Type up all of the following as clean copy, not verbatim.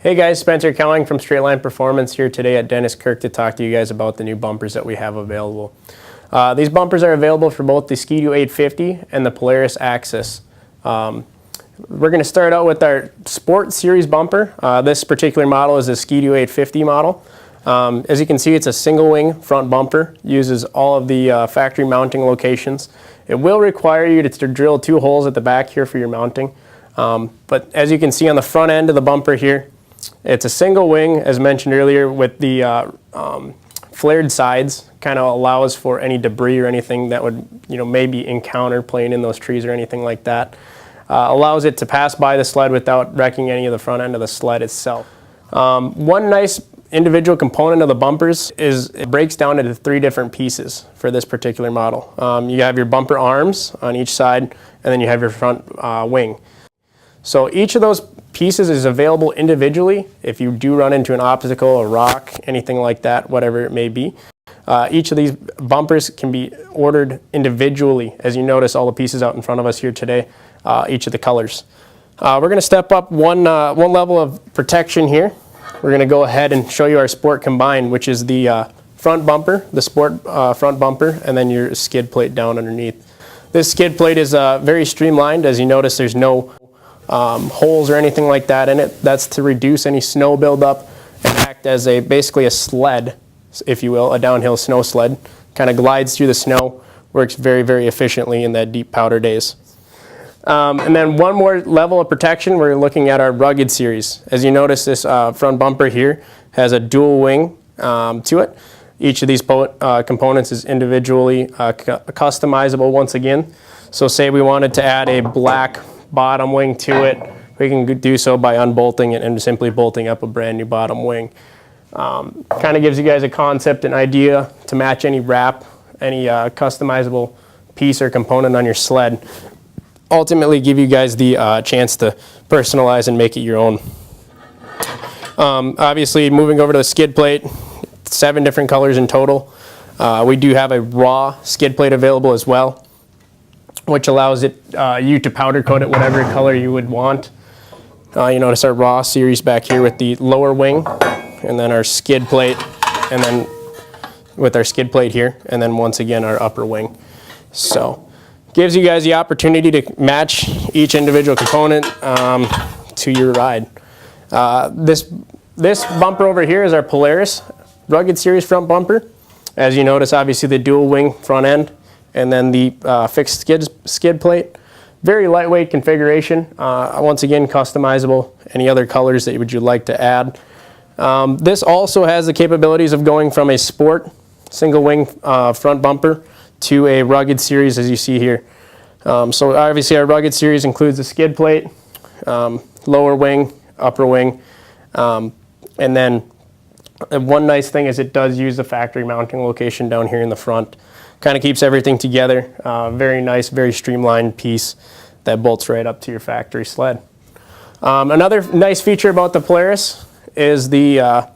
Hey guys, Spencer Kelling from Straightline Performance here today at Dennis Kirk to talk to you guys about the new bumpers that we have available. These bumpers are available for both the Ski-Doo 850 and the Polaris Axis. We're going to start out with our Sport Series bumper. This particular model is a Ski-Doo 850 model. As you can see, it's a single wing front bumper, uses all of the factory mounting locations. It will require you to drill 2 holes at the back here for your mounting. But as you can see on the front end of the bumper here, it's a single wing, as mentioned earlier, with the flared sides. Kind of allows for any debris or anything that would, maybe encounter playing in those trees or anything like that. Allows it to pass by the sled without wrecking any of the front end of the sled itself. One nice individual component of the bumpers is it breaks down into 3 different pieces for this particular model. You have your bumper arms on each side, and then you have your front wing. So each of those pieces is available individually if you do run into an obstacle, a rock, anything like that, whatever it may be. Each of these bumpers can be ordered individually, as you notice all the pieces out in front of us here today, each of the colors. We're going to step up one level of protection here. We're going to go ahead and show you our Sport Combined, which is the front bumper, the Sport front bumper, and then your skid plate down underneath. This skid plate is very streamlined. As you notice, there's no holes or anything like that in it. That's to reduce any snow buildup and act as basically a sled, if you will, a downhill snow sled. Kind of glides through the snow, works very, very efficiently in that deep powder days. And then one more level of protection, we're looking at our Rugged Series. As you notice, this front bumper here has a dual wing to it. Each of these components is individually customizable once again. So say we wanted to add a black bottom wing to it, we can do so by unbolting it and simply bolting up a brand new bottom wing. Kind of gives you guys a concept, an idea to match any wrap, any customizable piece or component on your sled. Ultimately give you guys the chance to personalize and make it your own. Obviously, moving over to the skid plate, 7 different colors in total. We do have a raw skid plate available as well, which allows you to powder coat it whatever color you would want. You notice our raw series back here with the lower wing, and then our skid plate, and then with our skid plate here, and then once again our upper wing. So gives you guys the opportunity to match each individual component to your ride. This bumper over here is our Polaris Rugged Series front bumper. As you notice, obviously the dual wing front end, and then the fixed skid plate. Very lightweight configuration. Once again, customizable. Any other colors that would you like to add? This also has the capabilities of going from a Sport single wing front bumper to a Rugged Series, as you see here. So obviously our Rugged Series includes the skid plate, lower wing, upper wing, and then one nice thing is it does use the factory mounting location down here in the front. Kind of keeps everything together. Very nice, very streamlined piece that bolts right up to your factory sled. Another nice feature about the Polaris is the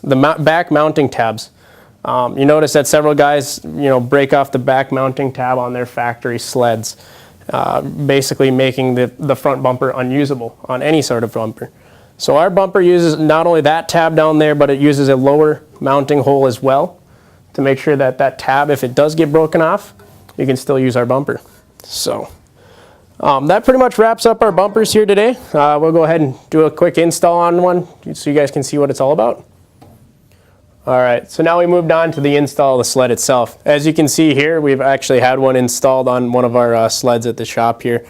back mounting tabs. You notice that several guys, break off the back mounting tab on their factory sleds, basically making the front bumper unusable on any sort of bumper. So our bumper uses not only that tab down there, but it uses a lower mounting hole as well to make sure that that tab, if it does get broken off, you can still use our bumper. So that pretty much wraps up our bumpers here today. We'll go ahead and do a quick install on one so you guys can see what it's all about. All right, so now we moved on to the install of the sled itself. As you can see here, we've actually had one installed on one of our sleds at the shop here.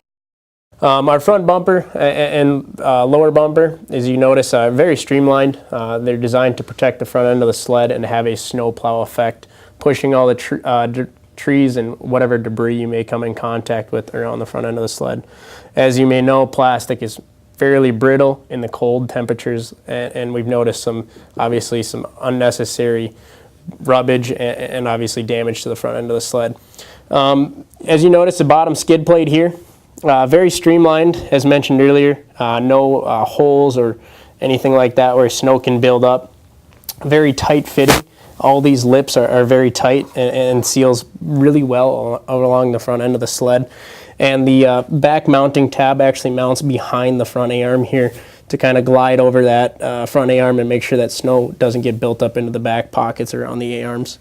Our front bumper and lower bumper, as you notice, very streamlined. They're designed to protect the front end of the sled and have a snow plow effect, pushing all the trees and whatever debris you may come in contact with are on the front end of the sled. As you may know, plastic is fairly brittle in the cold temperatures, and we've noticed obviously some unnecessary rubbage and obviously damage to the front end of the sled. As you notice, the bottom skid plate here, very streamlined, as mentioned earlier. No holes or anything like that where snow can build up. Very tight fitting. All these lips are very tight and seals really well along the front end of the sled. And the back mounting tab actually mounts behind the front A-arm here to kind of glide over that front A-arm and make sure that snow doesn't get built up into the back pockets around the A-arms.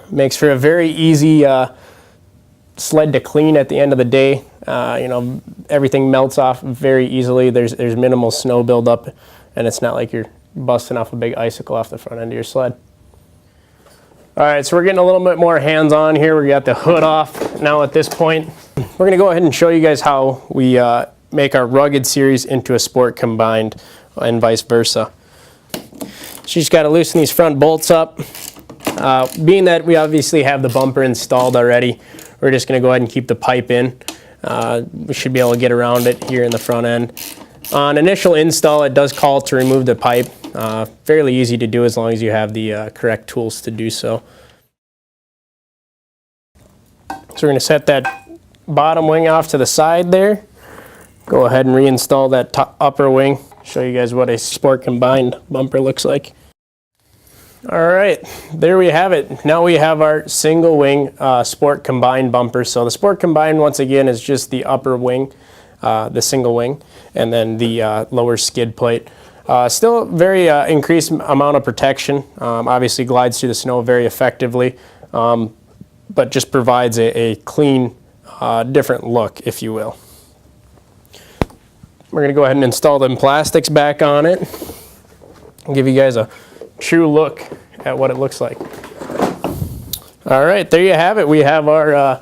Makes for a very easy sled to clean at the end of the day. Everything melts off very easily. There's minimal snow buildup, and it's not like you're busting off a big icicle off the front end of your sled. All right, so we're getting a little bit more hands-on here. We got the hood off now at this point. We're gonna go ahead and show you guys how we make our rugged series into a sport combined and vice versa. So you just gotta loosen these front bolts up. Being that we obviously have the bumper installed already, we're just gonna go ahead and keep the pipe in. We should be able to get around it here in the front end. On initial install, it does call to remove the pipe. Fairly easy to do as long as you have the correct tools to do so. So we're going to set that bottom wing off to the side there. Go ahead and reinstall that upper wing. Show you guys what a sport combined bumper looks like. All right, there we have it. Now we have our single wing sport combined bumper. So the sport combined, once again, is just the upper wing, the single wing, and then the lower skid plate. Still very increased amount of protection. Obviously glides through the snow very effectively, but just provides a clean, different look, if you will. We're going to go ahead and install them plastics back on it and give you guys a true look at what it looks like. All right, there you have it. We have our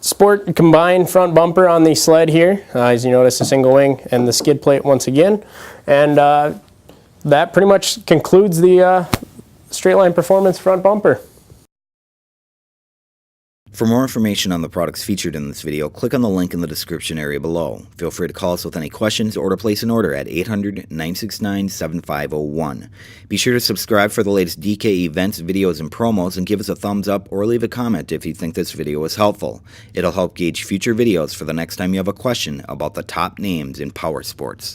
sport combined front bumper on the sled here. As you notice, the single wing and the skid plate once again. And that pretty much concludes the Straightline Performance front bumper. For more information on the products featured in this video, click on the link in the description area below. Feel free to call us with any questions or to place an order at 800-969-7501. Be sure to subscribe for the latest DK events, videos, and promos, and give us a thumbs up or leave a comment if you think this video was helpful. It'll help gauge future videos for the next time you have a question about the top names in power sports.